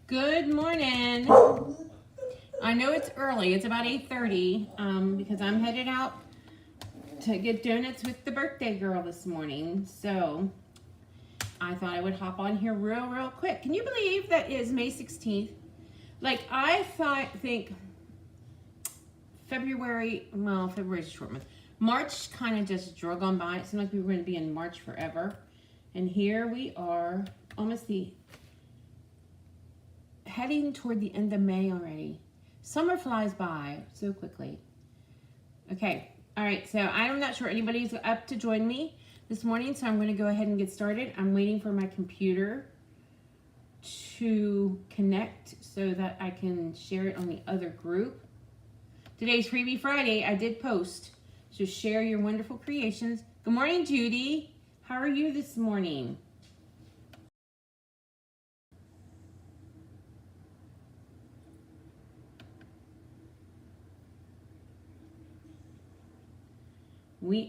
Good morning. I know it's early. It's about 8:30 because I'm headed out to get donuts with the birthday girl this morning. So I thought I would hop on here real quick. Can you believe that is May 16th? Like I think February's a short month. March kind of just drug on by. It seemed like we were going to be in March forever. And here we are, almost heading toward the end of May already. Summer flies by so quickly. Okay, all right, so I'm not sure anybody's up to join me this morning, so I'm going to go ahead and get started. I'm waiting for my computer to connect so that I can share it on the other group. Today's Freebie Friday. I did post, so share your wonderful creations. Good morning, Judy. How are you this morning?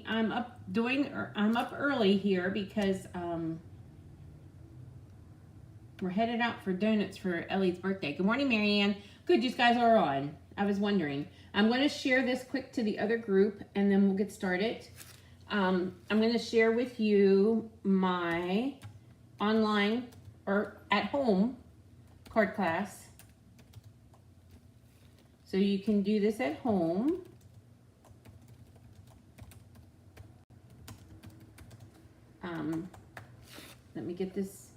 I'm up early here because we're headed out for donuts for Ellie's birthday. Good morning, Marianne. Good, you guys are on. I was wondering. I'm going to share this quick to the other group and then we'll get started. I'm going to share with you my online or at home card class. So you can do this at home. Let me get this.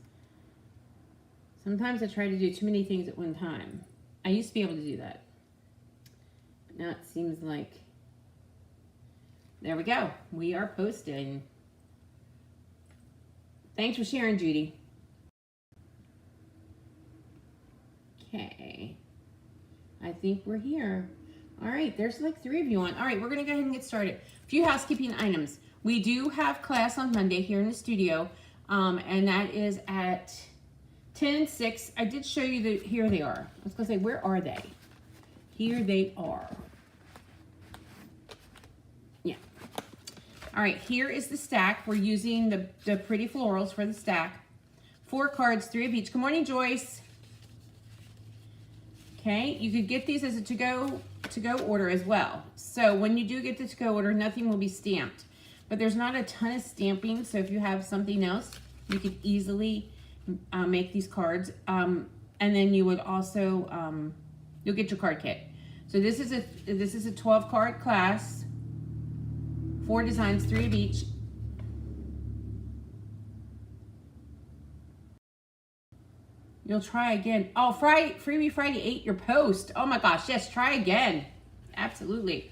Sometimes I try to do too many things at one time. I used to be able to do that. But now it seems like, there we go. We are posting. Thanks for sharing, Judy. Okay. I think we're here. All right, there's like 3 of you on. All right, we're gonna go ahead and get started. A few housekeeping items. We do have class on Monday here in the studio, and that is at 10 and 6. I did show you here they are. I was gonna say, where are they? Here they are. Yeah. All right, here is the stack. We're using the pretty florals for the stack. 4 cards, 3 of each. Good morning, Joyce. Okay, you could get these as a to-go order as well. So when you do get the to-go order, nothing will be stamped. But there's not a ton of stamping, so if you have something else, you could easily make these cards. And then you would also, you'll get your card kit. So this is a 12-card class, 4 designs, 3 of each. You'll try again. Oh, Freebie Friday 8, your post. Oh my gosh, yes, try again. Absolutely.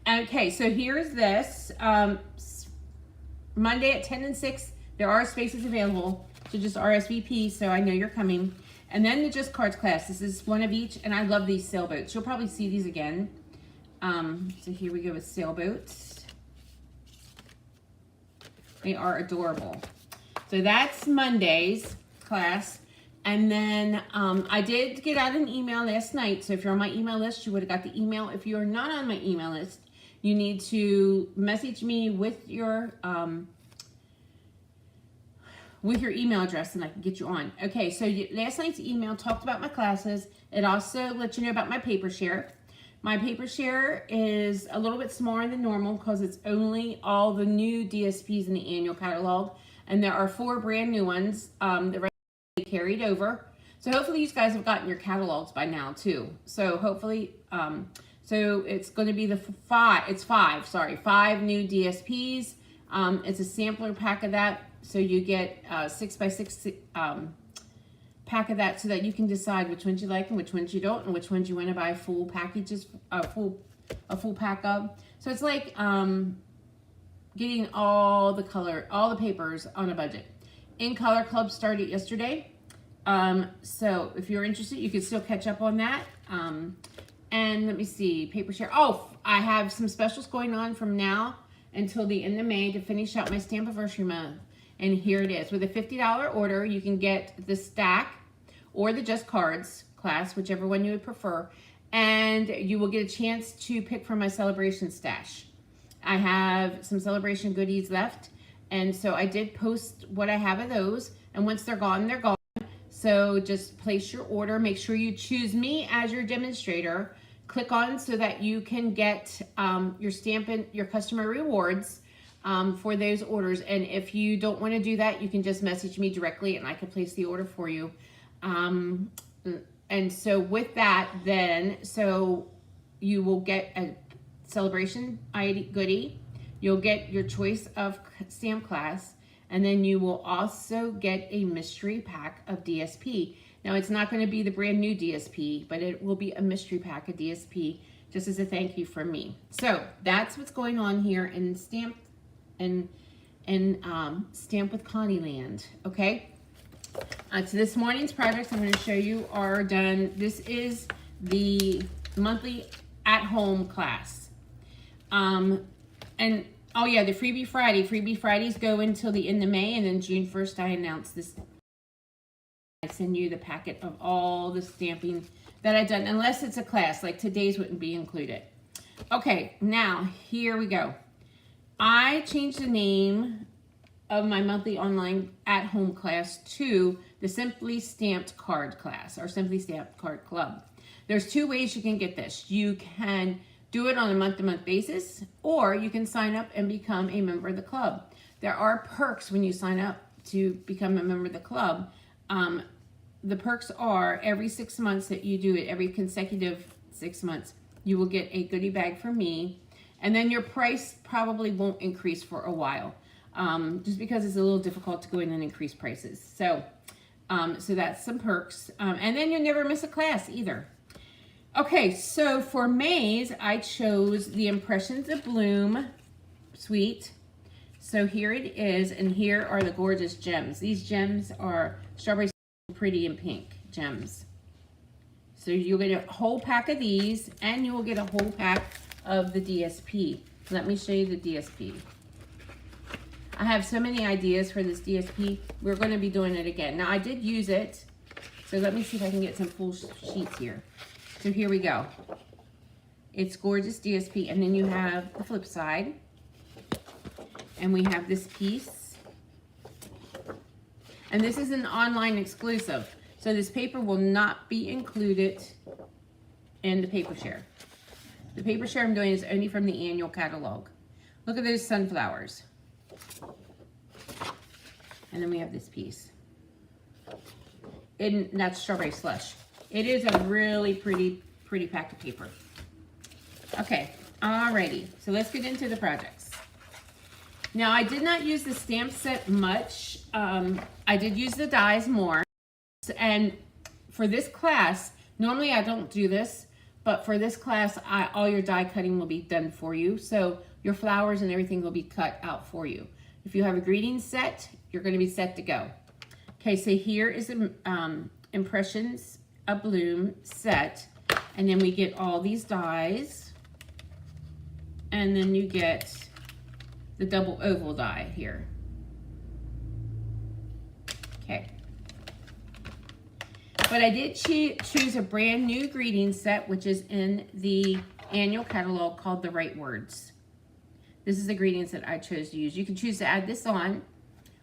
Okay, so here's this. Monday at 10 and 6, there are spaces available. So just RSVP, so I know you're coming. And then the Just Cards class. This is 1 of each, and I love these sailboats. You'll probably see these again. So here we go with sailboats. They are adorable. So that's Monday's class. And then I did get out an email last night. So if you're on my email list, you would have got the email. If you're not on my email list, you need to message me with your email address and I can get you on. Okay, so last night's email talked about my classes. It also let you know about my paper share. My paper share is a little bit smaller than normal because it's only all the new DSPs in the annual catalog. And there are 4 brand new ones. The rest carried over. So hopefully you guys have gotten your catalogs by now too. So hopefully, so it's going to be it's 5 new DSPs. It's a sampler pack of that. So you get 6x6 pack of that so that you can decide which ones you like and which ones you don't and which ones you want to buy full packages, a full pack of. So it's like getting all the papers on a budget. In Color Club started yesterday. So if you're interested, you can still catch up on that. And let me see, paper share. Oh, I have some specials going on from now until the end of May to finish out my Stampiversary month. And here it is. With a $50 order, you can get the stack or the Just Cards class, whichever one you would prefer. And you will get a chance to pick from my celebration stash. I have some celebration goodies left. And so I did post what I have of those. And once they're gone, they're gone. So just place your order. Make sure you choose me as your demonstrator. Click on so that you can get your Stampin' your customer rewards for those orders. And if you don't want to do that, you can just message me directly and I can place the order for you. And so with that, then, so you will get a celebration ID goodie. You'll get your choice of stamp class, and then you will also get a mystery pack of DSP. Now, it's not going to be the brand new DSP, but it will be a mystery pack of DSP just as a thank you from me. So that's what's going on here in Stamp with Connie Land. Okay. So this morning's projects I'm going to show you are done. This is the monthly at-home class. And oh yeah, the Freebie Friday. Freebie Fridays go until the end of May, and then June 1st I announce this. I send you the packet of all the stamping that I've done, unless it's a class, like today's wouldn't be included. Okay, now here we go. I changed the name of my monthly online at-home class to the Simply Stamped Card class, or Simply Stamped Card Club. There's two ways you can get this. You can do it on a month-to-month basis, or you can sign up and become a member of the club. There are perks when you sign up to become a member of the club. The perks are every 6 months that you do it, every consecutive 6 months, you will get a goodie bag from me, and then your price probably won't increase for a while, just because it's a little difficult to go in and increase prices. So that's some perks, and then you'll never miss a class either. Okay, so for May's, I chose the Impressions of Bloom suite. So here it is, and here are the gorgeous gems. These gems are Strawberry Pretty and Pink gems. So you'll get a whole pack of these, and you will get a whole pack of the DSP. Let me show you the DSP. I have so many ideas for this DSP. We're going to be doing it again. Now, I did use it, so let me see if I can get some full sheets here. So here we go. It's gorgeous DSP, and then you have the flip side, and we have this piece, and this is an online exclusive, so this paper will not be included in the paper share. The paper share I'm doing is only from the annual catalog. Look at those sunflowers, and then we have this piece, and that's Strawberry Slush. It is a really pretty pack of paper. Okay, alrighty, so let's get into the projects. Now, I did not use the stamp set much. I did use the dies more. And for this class, normally I don't do this, but for this class, all your die cutting will be done for you. So your flowers and everything will be cut out for you. If you have a greeting set, you're going to be set to go. Okay, so here is the Impressions of Bloom set, and then we get all these dies, and then you get the double oval die here. Okay, but I did choose a brand new greeting set, which is in the annual catalog, called The Right Words. This is the greeting set I chose to use. You can choose to add this on,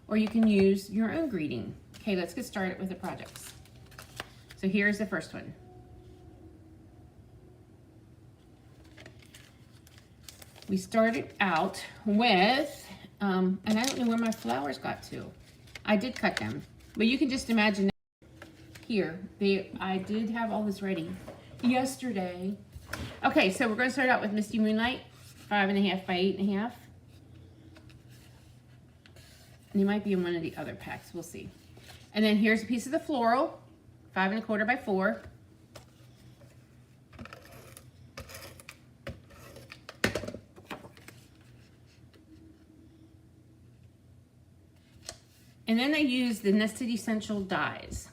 or you can use your own greeting. Okay, let's get started with the projects. So here's the first one. We started out with, and I don't know where my flowers got to. I did cut them, but you can just imagine here. I did have all this ready yesterday. Okay, so we're going to start out with Misty Moonlight, 5.5 by 8.5. And they might be in one of the other packs. We'll see. And then here's a piece of the floral, 5.25 by 4. And then I use the Nested Essential dies.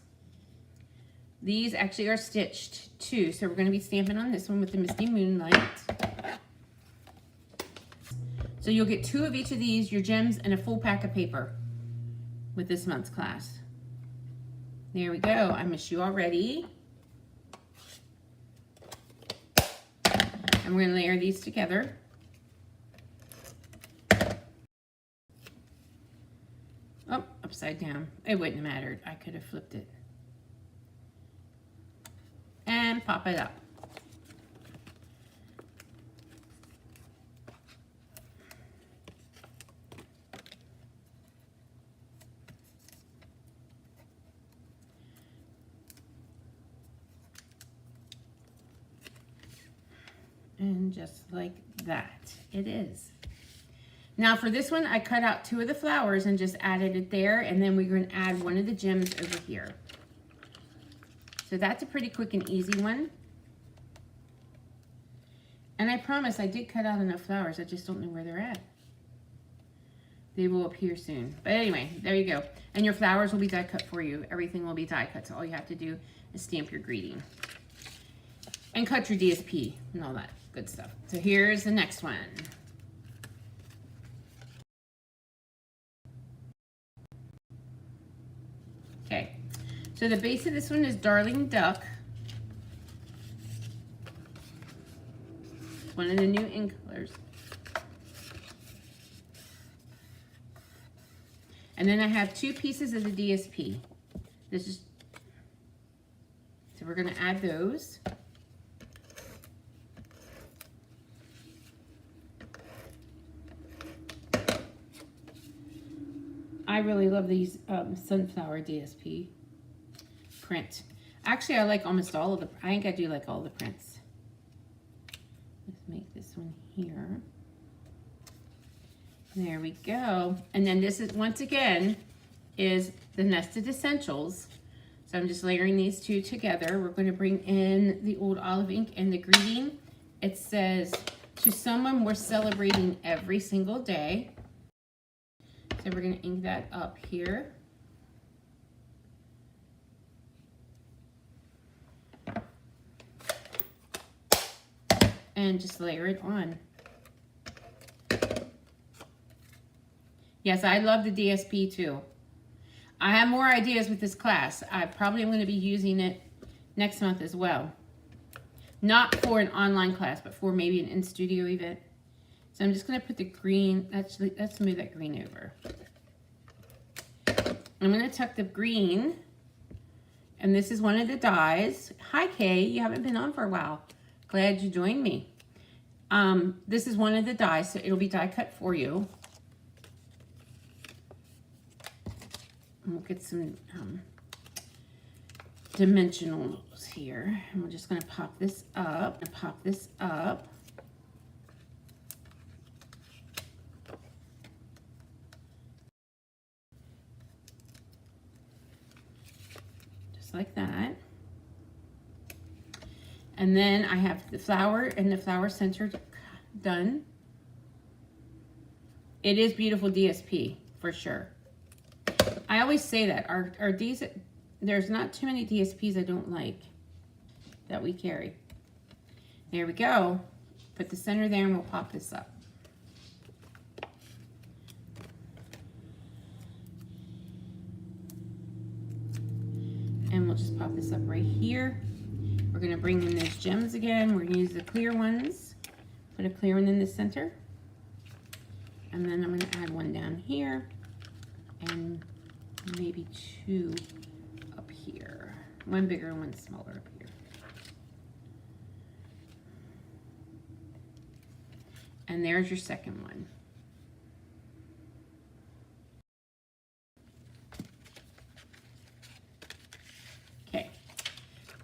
These actually are stitched too, so we're going to be stamping on this one with the Misty Moonlight. So you'll get 2 of each of these, your gems, and a full pack of paper with this month's class. There we go. I miss you already. And we're going to layer these together. Oh, upside down. It wouldn't have mattered. I could have flipped it. pop it up. And just like that, it is. Now for this one, I cut out 2 of the flowers and just added it there, and then we're going to add one of the gems over here. So that's a pretty quick and easy one. And I promise I did cut out enough flowers, I just don't know where they're at. They will appear soon. But anyway, there you go. And your flowers will be die cut for you. Everything will be die cut, so all you have to do is stamp your greeting. And cut your DSP and all that good stuff. So here's the next one. Okay, so the base of this one is Darling Duck. One of the new ink colors. And then I have 2 pieces of the DSP. This is, so we're gonna add those. I really love these sunflower DSP print. Actually, I like almost all of the, I think I do like all the prints. Let's make this one here. There we go. And then this is, once again, is the Nested Essentials. So I'm just layering these 2 together. We're going to bring in the old olive ink and the greeting. It says, to someone we're celebrating every single day. So we're going to ink that up here. And just layer it on. Yes, I love the DSP too. I have more ideas with this class. I probably am going to be using it next month as well. Not for an online class, but for maybe an in-studio event. So I'm just going to put the green, actually, let's move that green over. I'm going to tuck the green, and this is one of the dies. Hi, Kay, you haven't been on for a while. Glad you joined me. This is one of the dies, so it'll be die cut for you. And we'll get some dimensionals here. And we're just going to pop this up and pop this up. Like that. And then I have the flower and the flower center done. It is beautiful DSP for sure. I always say that there's not too many DSPs I don't like that we carry. There we go. Put the center there and we'll pop this up. And we'll just pop this up right here. We're going to bring in those gems again. We're going to use the clear ones. Put a clear one in the center. And then I'm going to add one down here. And maybe 2 up here. One bigger and one smaller up here. And there's your second one.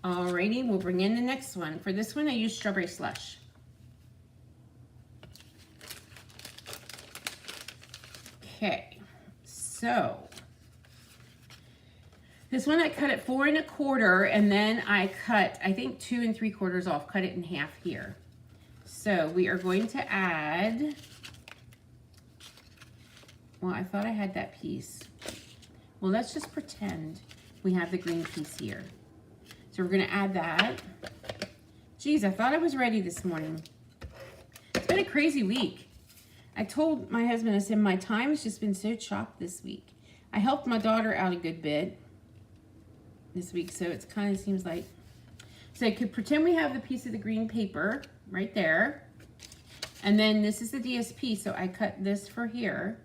Alrighty, we'll bring in the next one. For this one, I use Strawberry Slush. Okay, so this one I cut it 4 1/4, and then I cut, I think 2 3/4 off, cut it in half here. So we are going to add, well, I thought I had that piece. Well, let's just pretend we have the green piece here. So we're going to add that. Geez, I thought I was ready this morning. It's been a crazy week. I told my husband, I said, my time has just been so chopped this week. I helped my daughter out a good bit this week, so it kind of seems like. So I could pretend we have the piece of the green paper right there. And then this is the DSP, so I cut this for here.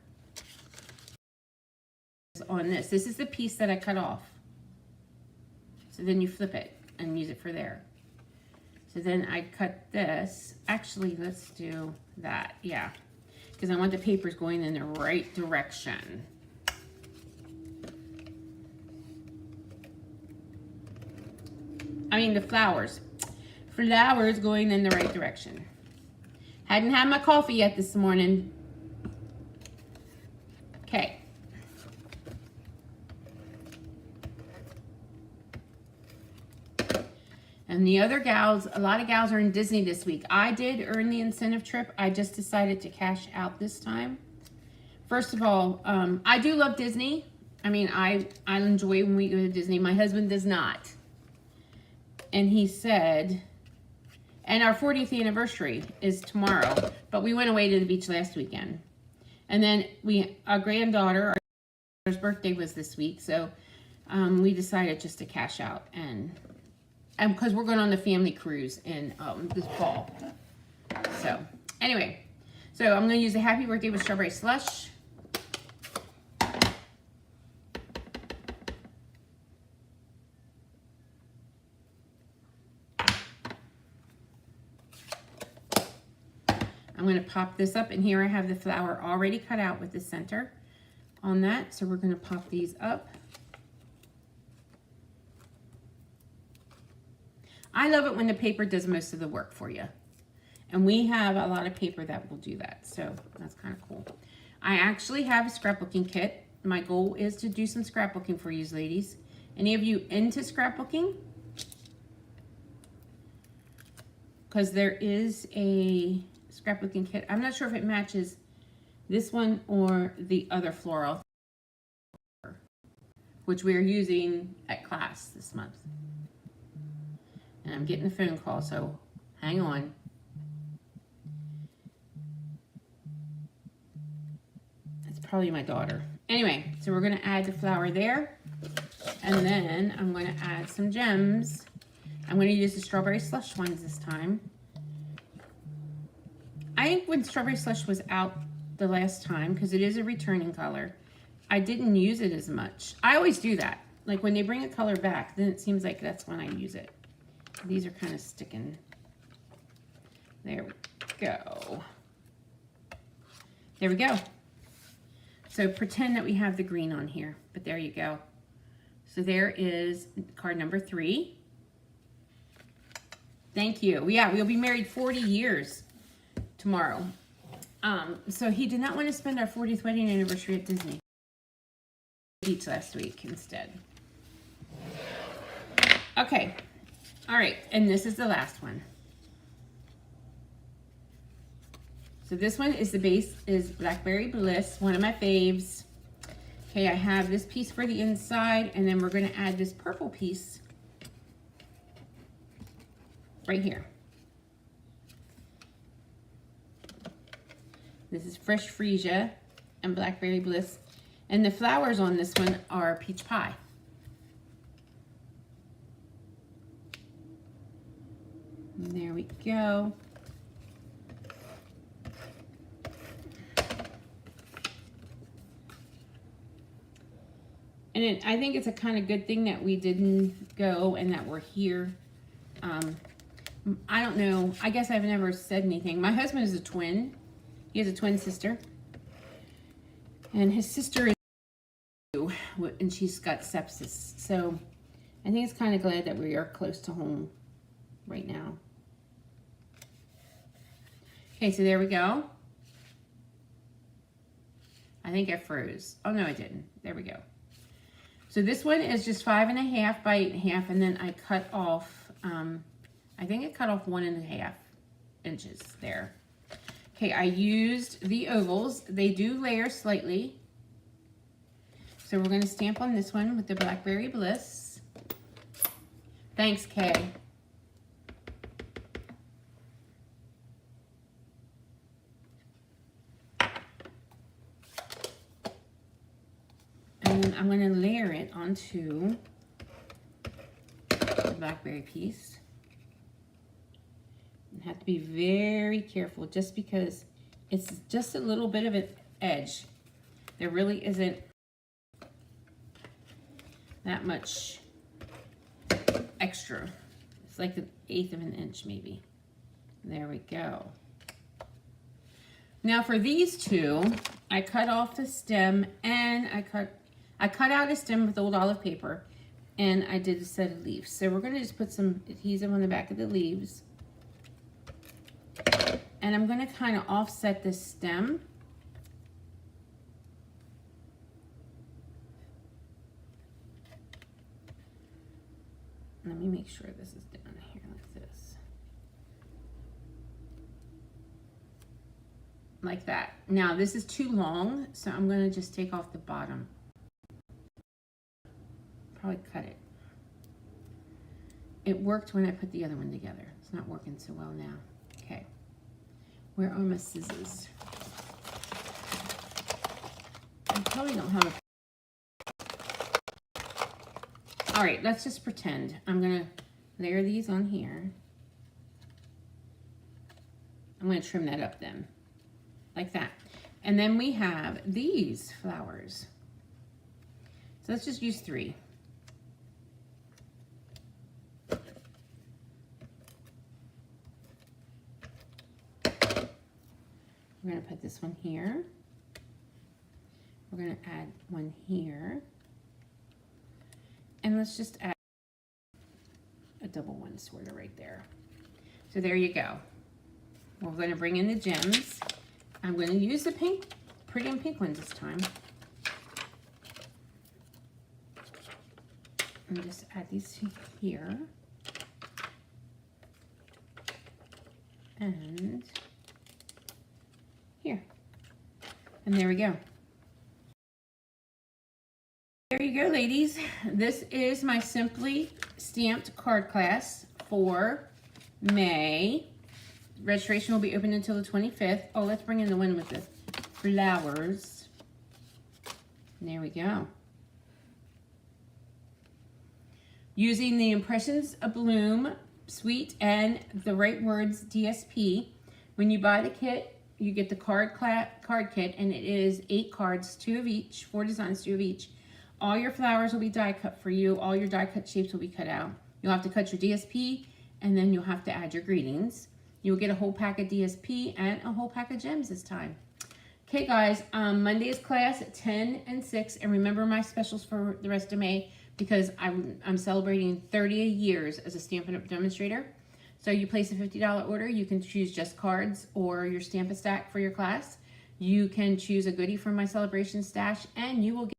On this. This is the piece that I cut off. So then you flip it and use it for there. So then I cut this. Actually, let's do that. Yeah. Because I want the papers going in the right direction. I mean, the flowers. Flowers going in the right direction. Hadn't had my coffee yet this morning. Okay. And the other gals, a lot of gals are in Disney this week. I did earn the incentive trip. I just decided to cash out this time. First of all, I do love Disney. I mean, I enjoy when we go to Disney. My husband does not. And he said, and our 40th anniversary is tomorrow, but we went away to the beach last weekend. And then our granddaughter, our birthday was this week, so we decided just to cash out and because we're going on the family cruise in this fall. So anyway, so I'm going to use a Happy Birthday with Strawberry Slush. I'm going to pop this up, and here I have the flower already cut out with the center on that. So we're going to pop these up. I love it when the paper does most of the work for you. And we have a lot of paper that will do that. So that's kind of cool. I actually have a scrapbooking kit. My goal is to do some scrapbooking for you ladies. Any of you into scrapbooking? Because there is a scrapbooking kit. I'm not sure if it matches this one or the other floral, which we are using at class this month. And I'm getting a phone call, so hang on. It's probably my daughter. Anyway, so we're going to add the flower there. And then I'm going to add some gems. I'm going to use the Strawberry Slush ones this time. I think when Strawberry Slush was out the last time, because it is a returning color, I didn't use it as much. I always do that. Like when they bring a color back, then it seems like that's when I use it. These are kind of sticking. There we go. There we go. So pretend that we have the green on here, but there you go. So there is card number 3. Thank you. Yeah, we'll be married 40 years tomorrow. So he did not want to spend our 40th wedding anniversary at Disney Beach last week instead. Okay. All right, and this is the last one. So this one is the base is Blackberry Bliss, one of my faves. Okay, I have this piece for the inside, and then we're going to add this purple piece right here. This is Fresh Freesia and Blackberry Bliss, and the flowers on this one are peach pie. There we go. And I think it's a kind of good thing that we didn't go and that we're here. I don't know. I guess I've never said anything. My husband is a twin. He has a twin sister. And his sister is and she's got sepsis. So I think it's kind of glad that we are close to home right now. Okay, so there we go. I think I froze. Oh, no, I didn't. There we go. So this one is just 5.5 by 8.5, and then I cut off, I think I cut off 1.5 inches there. Okay, I used the ovals. They do layer slightly. So we're going to stamp on this one with the Blackberry Bliss. Thanks, Kay. And I'm going to layer it onto the blackberry piece. You have to be very careful just because it's just a little bit of an edge. There really isn't that much extra. It's like 1/8 of an inch maybe. There we go. Now for these two, I cut off the stem and I cut out a stem with old olive paper, and I did a set of leaves. So we're gonna just put some adhesive on the back of the leaves. And I'm gonna kind of offset this stem. Let me make sure this is down here like this. Like that. Now this is too long, so I'm gonna just take off the bottom. Probably cut it. It worked when I put the other one together. It's not working so well now. Okay. Where are my scissors? I probably don't have a... All right, let's just pretend. I'm gonna layer these on here. I'm gonna trim that up then, like that. And then we have these flowers. So let's just use 3. We're gonna put this one here. We're gonna add one here. And let's just add a double one sort of right there. So there you go. We're gonna bring in the gems. I'm gonna use the pink, pretty and pink ones this time. And just add these here. And here. And there we go. There you go, ladies. This is my Simply Stamped card class for May. Registration will be open until the 25th. Oh, let's bring in the one with the flowers. There we go. Using the Impressions of Bloom Suite and the Right Words DSP. When you buy the kit, you get the card kit, and it is 8 cards, 2 of each, 4 designs, 2 of each. All your flowers will be die cut for you. All your die cut shapes will be cut out. You'll have to cut your DSP, and then you'll have to add your greetings. You'll get a whole pack of DSP and a whole pack of gems this time. Okay, guys, Monday's class at 10 and 6, and remember my specials for the rest of May because I'm celebrating 30 years as a Stampin' Up! Demonstrator. So you place a $50 order, you can choose just cards or your Stamp-A-Stack for your class. You can choose a goodie from my celebration stash, and you will get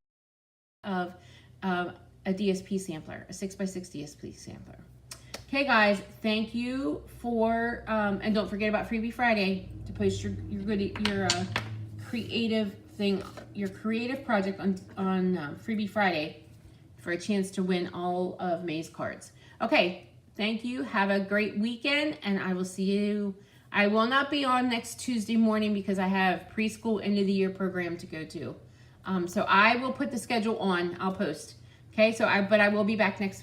of a DSP sampler, a 6x6 DSP sampler. Okay, guys, thank you for, and don't forget about Freebie Friday to post your goodie, your creative thing, your creative project on Freebie Friday for a chance to win all of May's cards. Okay, thank you. Have a great weekend, and I will see you. I will not be on next Tuesday morning because I have preschool end of the year program to go to. So I will put the schedule on. I'll post. Okay, but I will be back next